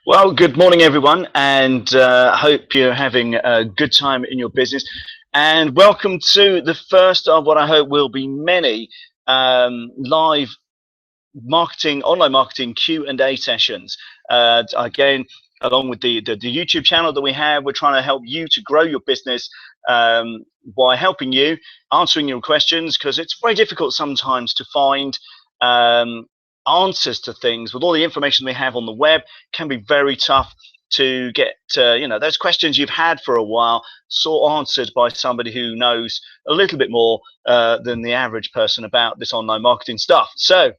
Well, good morning, everyone, and hope you're having a good time in your business. And welcome to the first of what I hope will be many live online marketing Q&A sessions. Again, along with the YouTube channel that we have, we're trying to help you to grow your business by helping you, answering your questions, because it's very difficult sometimes to find answers to things. With all the information we have on the web, can be very tough to get those questions you've had for a while sort of answered by somebody who knows a little bit more than the average person about this online marketing stuff. So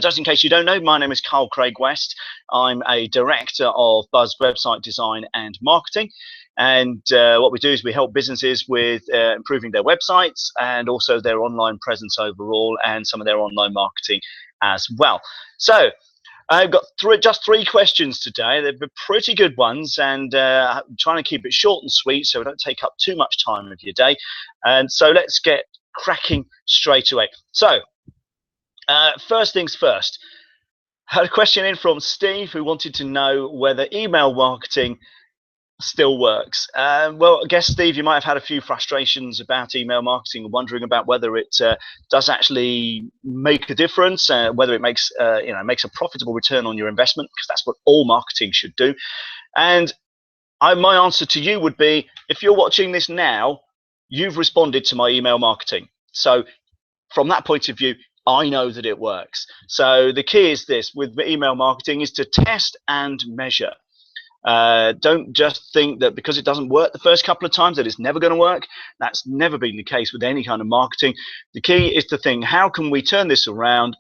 just in case you don't know, my name is Carl Craig West. I'm a director of Buzz Website Design and Marketing. And what we do is we help businesses with improving their websites and also their online presence overall and some of their online marketing as well. So I've got just three questions today. They've been pretty good ones, and I'm trying to keep it short and sweet so we don't take up too much time of your day. And so let's get cracking straight away. So first things first, had a question in from Steve who wanted to know whether email marketing still works. Well, I guess, Steve, you might have had a few frustrations about email marketing and wondering about whether it does actually make a difference, whether it makes makes a profitable return on your investment, because that's what all marketing should do. And my answer to you would be, if you're watching this now, you've responded to my email marketing. So from that point of view, I know that it works. So the key is this with email marketing is to test and measure. Don't just think that because it doesn't work the first couple of times that it's never going to work. That's never been the case with any kind of marketing. The key is to think, how can we turn this around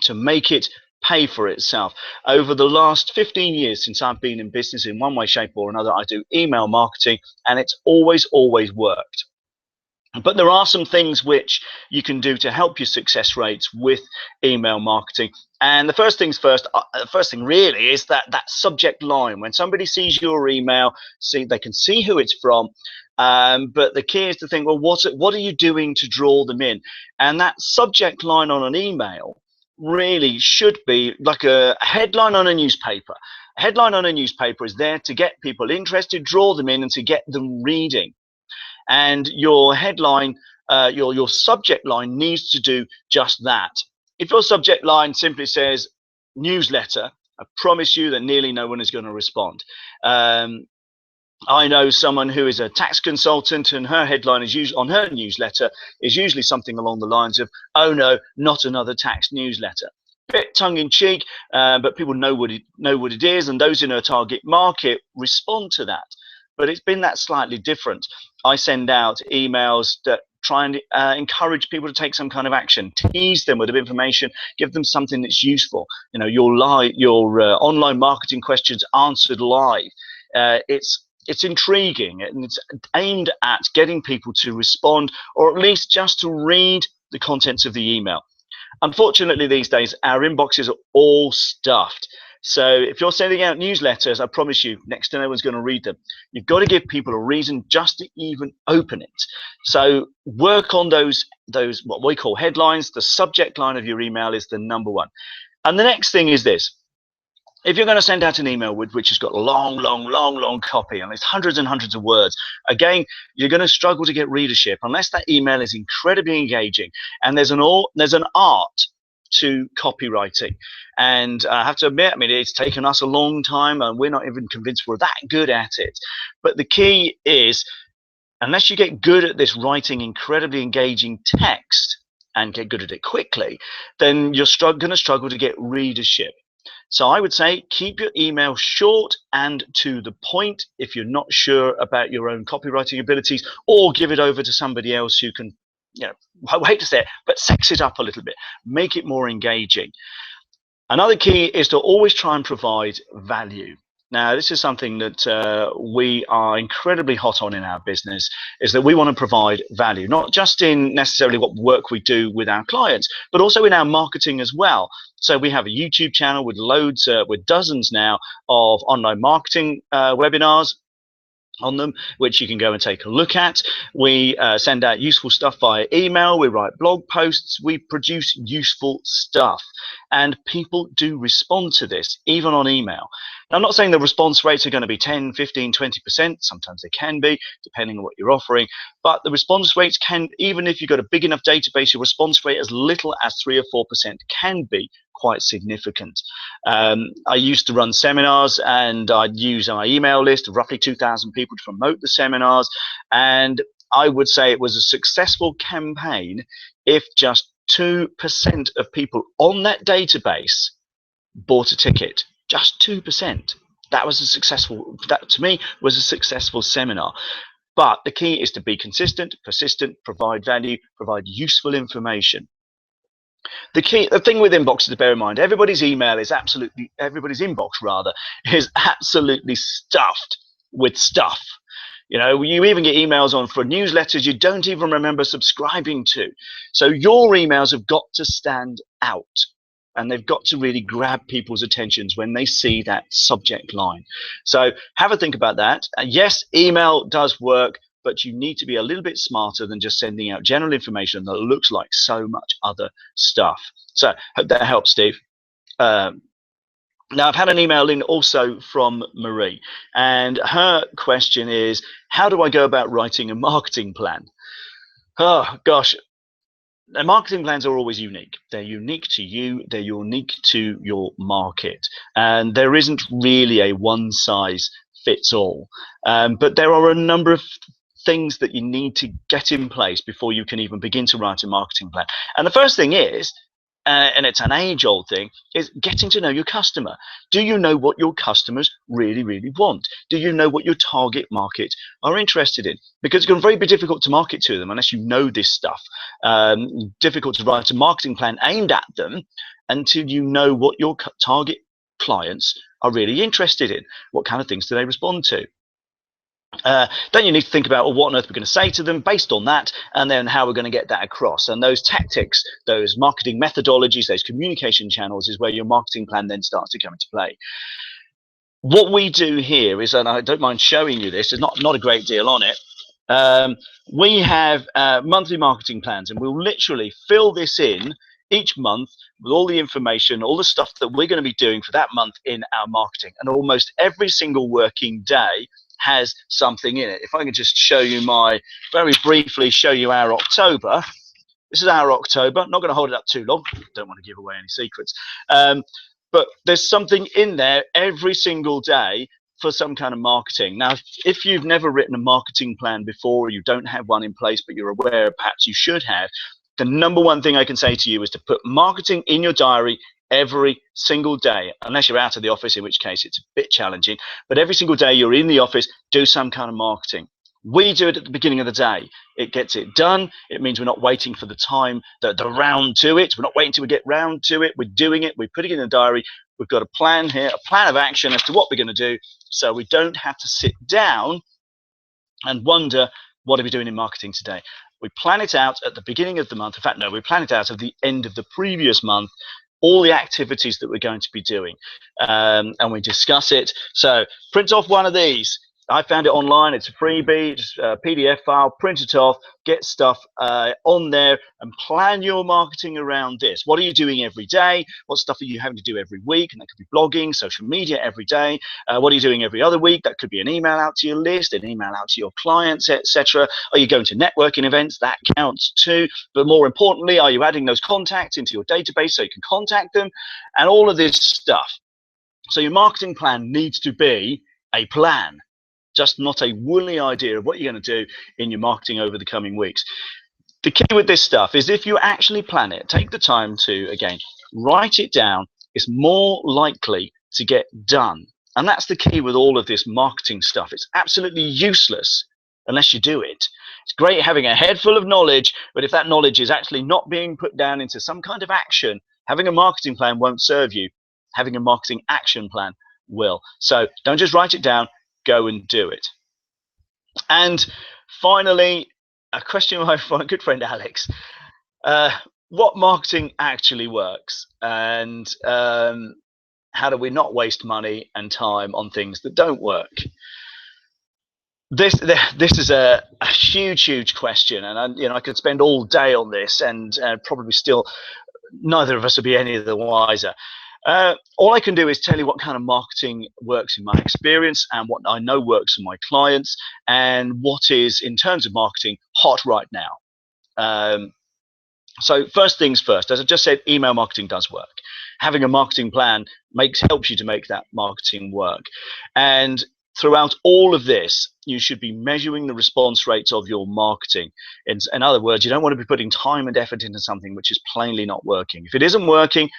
to make it pay for itself? Over the last 15 years since I've been in business in one way, shape or another, I do email marketing, and it's always worked. But there are some things which you can do to help your success rates with email marketing. And the first things first, the first thing really is that subject line. When somebody sees your email, they can see who it's from. But the key is to think, well, what are you doing to draw them in? And that subject line on an email really should be like a headline on a newspaper. A headline on a newspaper is there to get people interested, draw them in, and to get them reading. And your headline, your subject line needs to do just that. If your subject line simply says newsletter, I promise you that nearly no one is going to respond. I know someone who is a tax consultant, and her headline is usually on her newsletter is usually something along the lines of, "Oh no, not another tax newsletter." Bit tongue-in-cheek, but people know what it is, and those in her target market respond to that. But it's been that slightly different. I send out emails that try and encourage people to take some kind of action, tease them with information, give them something that's useful. You know, your online marketing questions answered live. It's intriguing, and it's aimed at getting people to respond, or at least just to read the contents of the email. Unfortunately, these days, our inboxes are all stuffed. So if you're sending out newsletters, I promise you, next to no one's going to read them. You've got to give people a reason just to even open it. So work on those what we call headlines. The subject line of your email is the number one. And the next thing is this. If you're going to send out an email which has got a long copy, and it's hundreds and hundreds of words, again, you're going to struggle to get readership unless that email is incredibly engaging. And there's an art to copywriting, and I have to admit, I mean, it's taken us a long time, and we're not even convinced we're that good at it. But the key is, unless you get good at this writing incredibly engaging text and get good at it quickly, then you're going to struggle to get readership. So I would say keep your email short and to the point if you're not sure about your own copywriting abilities, or give it over to somebody else who can, you know, I hate to say it, but sex it up a little bit, make it more engaging. Another key is to always try and provide value. Now, this is something that we are incredibly hot on in our business, is that we want to provide value, not just in necessarily what work we do with our clients, but also in our marketing as well. So we have a YouTube channel with with dozens now of online marketing webinars. on them, which you can go and take a look at. We send out useful stuff via email. We write blog posts. We produce useful stuff. And people do respond to this, even on email. Now, I'm not saying the response rates are going to be 10, 15, 20%. Sometimes they can be, depending on what you're offering. But the response rates can, even if you've got a big enough database, your response rate as little as 3 or 4% can be quite significant. I used to run seminars, and I'd use my email list of roughly 2,000 people to promote the seminars. And I would say it was a successful campaign if just 2% of people on that database bought a ticket. Just 2%. That was a successful, that to me was a successful seminar. But the key is to be consistent, persistent, provide value, provide useful information. The thing with inboxes to bear in mind, everybody's inbox rather, is absolutely stuffed with stuff. You know, you even get emails on for newsletters you don't even remember subscribing to. So your emails have got to stand out, and they've got to really grab people's attentions when they see that subject line. So have a think about that. Yes, email does work, but you need to be a little bit smarter than just sending out general information that looks like so much other stuff. So hope that helps, Steve. Now, I've had an email in also from Marie, and her question is, how do I go about writing a marketing plan? Oh, gosh. The marketing plans are always unique. They're unique to you. They're unique to your market. And there isn't really a one size fits all. But there are a number of things that you need to get in place before you can even begin to write a marketing plan. And the first thing is, and it's an age-old thing, is getting to know your customer. Do you know what your customers really, really want? Do you know what your target market are interested in? Because it's going to be very difficult to market to them unless you know this stuff. Difficult to write a marketing plan aimed at them until you know what your target clients are really interested in. What kind of things do they respond to? Then you need to think about, well, what on earth we're going to say to them based on that, and then how we're going to get that across. And those tactics, those marketing methodologies, those communication channels is where your marketing plan then starts to come into play. What we do here is, and I don't mind showing you this, there's not a great deal on it. We have monthly marketing plans, and we'll literally fill this in each month with all the information, all the stuff that we're going to be doing for that month in our marketing. And almost every single working day has something in it. If I can just show you very briefly show you our October. This is our October. I'm not going to hold it up too long. Don't want to give away any secrets. But there's something in there every single day for some kind of marketing. Now, if you've never written a marketing plan before, or you don't have one in place, but you're aware perhaps you should have, the number one thing I can say to you is to put marketing in your diary every single day, unless you're out of the office, in which case it's a bit challenging. But every single day you're in the office, do some kind of marketing. We do it at the beginning of the day. It gets it done. It means we're not waiting for the time, the round to it. We're not waiting till we get round to it. We're doing it. We're putting it in the diary. We've got a plan here, a plan of action as to what we're going to do. So we don't have to sit down and wonder, what are we doing in marketing today? We plan it out at the beginning of the month. In fact, no, we plan it out at the end of the previous month, all the activities that we're going to be doing, and we discuss it. So print off one of these. I found it online. It's a freebie, just a PDF file. Print it off, get stuff on there, and plan your marketing around this. What are you doing every day? What stuff are you having to do every week? And that could be blogging, social media every day. What are you doing every other week? That could be an email out to your list, an email out to your clients, etc. Are you going to networking events? That counts too. But more importantly, are you adding those contacts into your database so you can contact them? And all of this stuff. So your marketing plan needs to be a plan, just not a woolly idea of what you're going to do in your marketing over the coming weeks. The key with this stuff is if you actually plan it, take the time to, again, write it down, it's more likely to get done. And that's the key with all of this marketing stuff. It's absolutely useless unless you do it. It's great having a head full of knowledge, but if that knowledge is actually not being put down into some kind of action, having a marketing plan won't serve you. Having a marketing action plan will. So don't just write it down, go and do it. And finally, a question from my good friend Alex. What marketing actually works, and how do we not waste money and time on things that don't work? This is a huge question, and I could spend all day on this, and probably still neither of us will be any the wiser. All I can do is tell you what kind of marketing works in my experience and what I know works for my clients, and what is, in terms of marketing, hot right now. So first things first, as I just said, email marketing does work. Having a marketing plan helps you to make that marketing work. And throughout all of this, you should be measuring the response rates of your marketing. In other words, you don't want to be putting time and effort into something which is plainly not working. If it isn't working,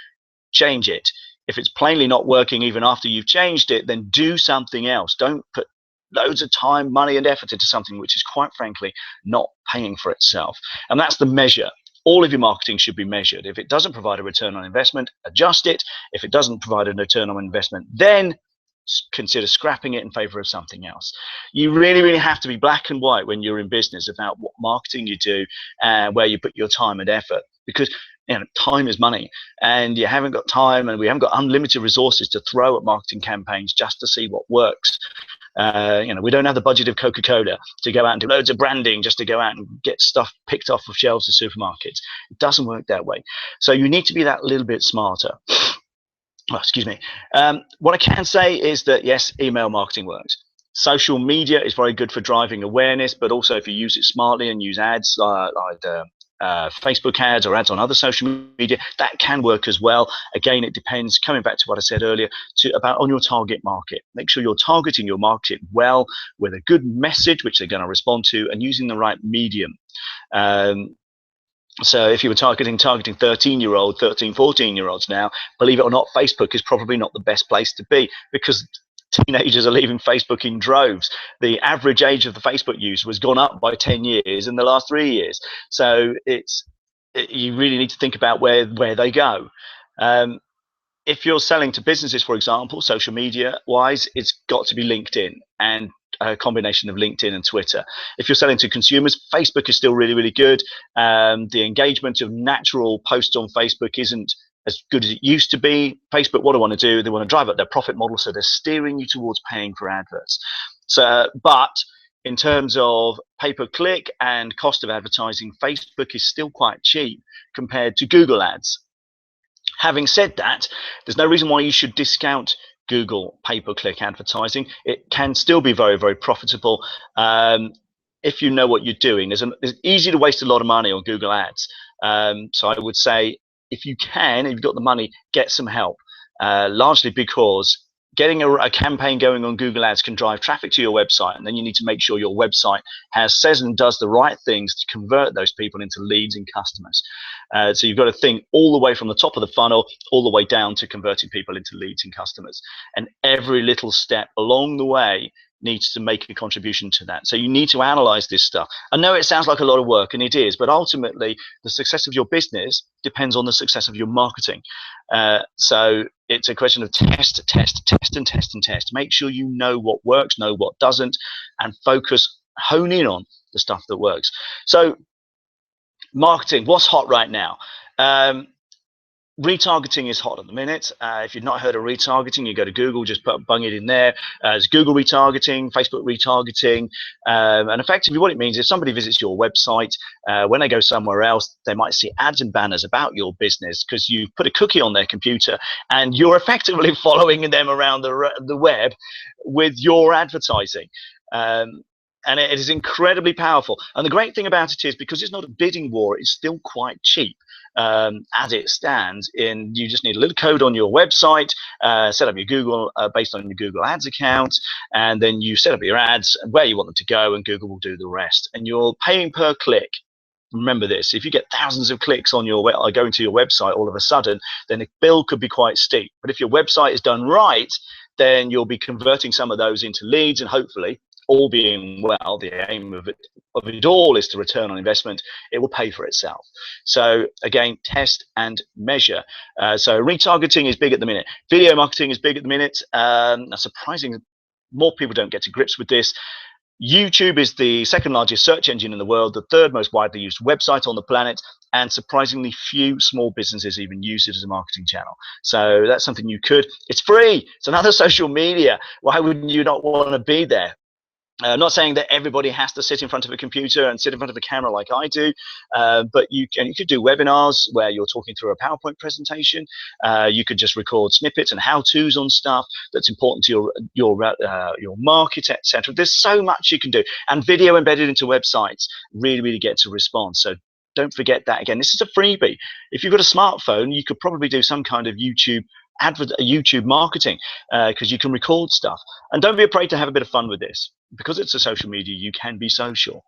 change it. If it's plainly not working even after you've changed it, then do something else. Don't put loads of time, money, and effort into something which is, quite frankly, not paying for itself. And that's the measure. All of your marketing should be measured. If it doesn't provide a return on investment, adjust it. If it doesn't provide a return on investment, then consider scrapping it in favor of something else. You really have to be black and white when you're in business about what marketing you do and where you put your time and effort, because time is money, and you haven't got time, and we haven't got unlimited resources to throw at marketing campaigns just to see what works. We don't have the budget of Coca-Cola to go out and do loads of branding just to go out and get stuff picked off of shelves of supermarkets. It doesn't work that way. So you need to be that little bit smarter. Oh, excuse me. What I can say is that, yes, email marketing works. Social media is very good for driving awareness, but also if you use it smartly and use ads like Facebook ads or ads on other social media, that can work as well. Again, it depends, coming back to what I said earlier, about on your target market. Make sure you're targeting your market well with a good message which they're going to respond to, and using the right medium. So if you were targeting 13-year-old, 13, 14-year-olds now, believe it or not, Facebook is probably not the best place to be, because teenagers are leaving Facebook in droves. The average age of the Facebook use was gone up by 10 years in the last 3 years. So you really need to think about where they go. If you're selling to businesses, for example, social media wise, it's got to be LinkedIn, and a combination of LinkedIn and Twitter. If you're selling to consumers, Facebook is still really good. The engagement of natural posts on Facebook isn't as good as it used to be. Facebook, what do they want to do? They want to drive up their profit model, so they're steering you towards paying for adverts. But in terms of pay-per-click and cost of advertising, Facebook is still quite cheap compared to Google ads. Having said that, there's no reason why you should discount Google pay-per-click advertising. It can still be very profitable if you know what you're doing. It's easy to waste a lot of money on Google ads. So I would say, if you've got the money, get some help. Largely because getting a campaign going on Google ads can drive traffic to your website, and then you need to make sure your website says and does the right things to convert those people into leads and customers. So you've got to think all the way from the top of the funnel all the way down to converting people into leads and customers, and every little step along the way needs to make a contribution to that. So you need to analyze this stuff. I know it sounds like a lot of work, and it is, but ultimately the success of your business depends on the success of your marketing. So it's a question of test. Make sure you know what works, know what doesn't, and hone in on the stuff that works. So marketing, what's hot right now? Retargeting is hot at the minute. If you've not heard of retargeting, you go to Google, just bung it in there. There's Google retargeting, Facebook retargeting, and effectively what it means is somebody visits your website, when they go somewhere else, they might see ads and banners about your business because you put a cookie on their computer, and you're effectively following them around the web with your advertising. And it is incredibly powerful. And the great thing about it is, because it's not a bidding war, it's still quite cheap. As it stands, you just need a little code on your website, set up your Google based on your Google Ads account, and then you set up your ads where you want them to go, and Google will do the rest. And you're paying per click. Remember this: if you get thousands of clicks on going to your website all of a sudden, then the bill could be quite steep. But if your website is done right, then you'll be converting some of those into leads, and hopefully, all being well, the aim of it all is to return on investment. It will pay for itself. So again, test and measure. So retargeting is big at the minute. Video marketing is big at the minute. Surprisingly, more people don't get to grips with this. YouTube is the second largest search engine in the world, the third most widely used website on the planet, and surprisingly few small businesses even use it as a marketing channel. So that's something it's free. It's another social media. Why wouldn't you not want to be there? I'm not saying that everybody has to sit in front of a computer and sit in front of a camera like I do, but you could do webinars where you're talking through a PowerPoint presentation. You could just record snippets and how-tos on stuff that's important to your market, etc. There's so much you can do, and video embedded into websites really gets a response. So don't forget that. Again, this is a freebie. If you've got a smartphone, you could probably do some kind of YouTube marketing, because you can record stuff. And don't be afraid to have a bit of fun with this, because it's a social media. You can be social.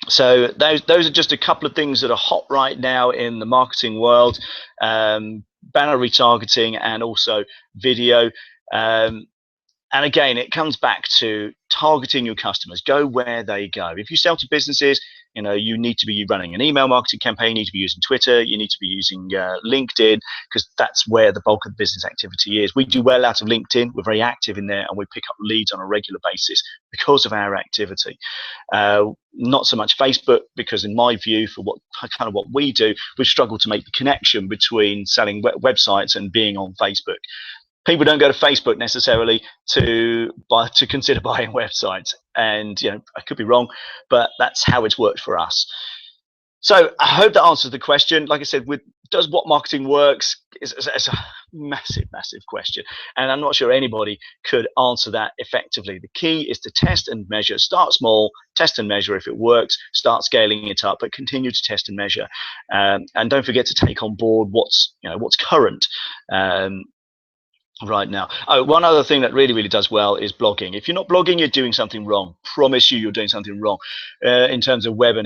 So those are just a couple of things that are hot right now in the marketing world: banner retargeting and also video. And again, it comes back to targeting your customers. Go where they go. If you sell to businesses, you need to be running an email marketing campaign. You need to be using Twitter. You need to be using LinkedIn, because that's where the bulk of the business activity is. We do well out of LinkedIn. We're very active in there, and we pick up leads on a regular basis because of our activity. Not so much Facebook, because in my view, for what we do, we struggle to make the connection between selling websites and being on Facebook. People don't go to Facebook necessarily to consider buying websites, and I could be wrong, but that's how it's worked for us. So I hope that answers the question. Like I said, does what marketing works is a massive question, and I'm not sure anybody could answer that effectively. The key is to test and measure. Start small, test and measure. If it works, start scaling it up, but continue to test and measure, and don't forget to take on board what's current. Right now. Oh, one other thing that really does well is blogging. If you're not blogging, you're doing something wrong. Promise you're doing something wrong in terms of web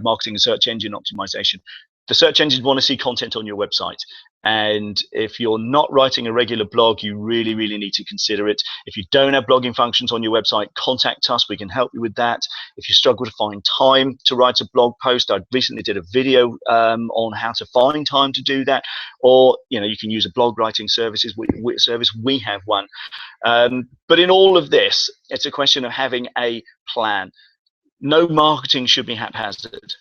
marketing and search engine optimization. The search engines want to see content on your website, and if you're not writing a regular blog, you really need to consider it. If you don't have blogging functions on your website, contact us. We can help you with that. If you struggle to find time to write a blog post, I recently did a video on how to find time to do that. Or you can use a blog writing service. We have one. But in all of this, it's a question of having a plan. No marketing should be haphazard.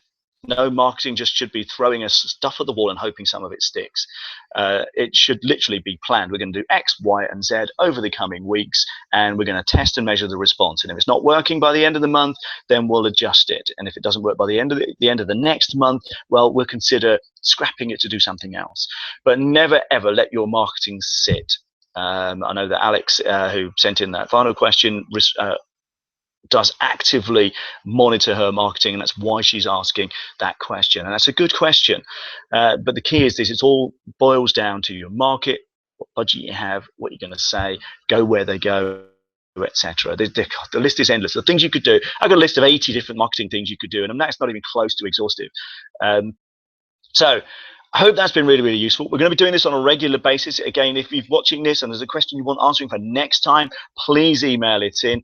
No marketing just should be throwing us stuff at the wall and hoping some of it sticks. It should literally be planned. We're going to do X, Y, and Z over the coming weeks, and we're going to test and measure the response. And if it's not working by the end of the month, then we'll adjust it. And if it doesn't work by the end of the next month, well, we'll consider scrapping it to do something else. But never ever let your marketing sit. I know that Alex, who sent in that final question, does actively monitor her marketing, and that's why she's asking that question. And that's a good question, but the key is this: it all boils down to your market, what budget you have, what you're going to say, go where they go, etc. The list is endless. The things you could do, I've got a list of 80 different marketing things you could do, and that's not even close to exhaustive. So I hope that's been really useful. We're going to be doing this on a regular basis. Again, if you're watching this and there's a question you want answering for next time, please email it in.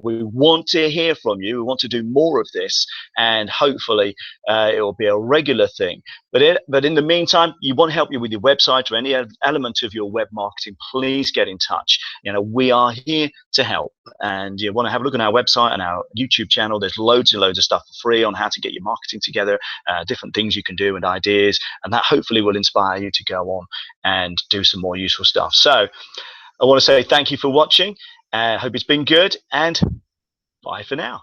We want to hear from you. We want to do more of this, and hopefully it will be a regular thing. But in the meantime, you want help with your website or any element of your web marketing, please get in touch. We are here to help, and you want to have a look on our website and our YouTube channel. There's loads and loads of stuff for free on how to get your marketing together, different things you can do and ideas, and that hopefully will inspire you to go on and do some more useful stuff. So I want to say thank you for watching. Hope it's been good, and bye for now.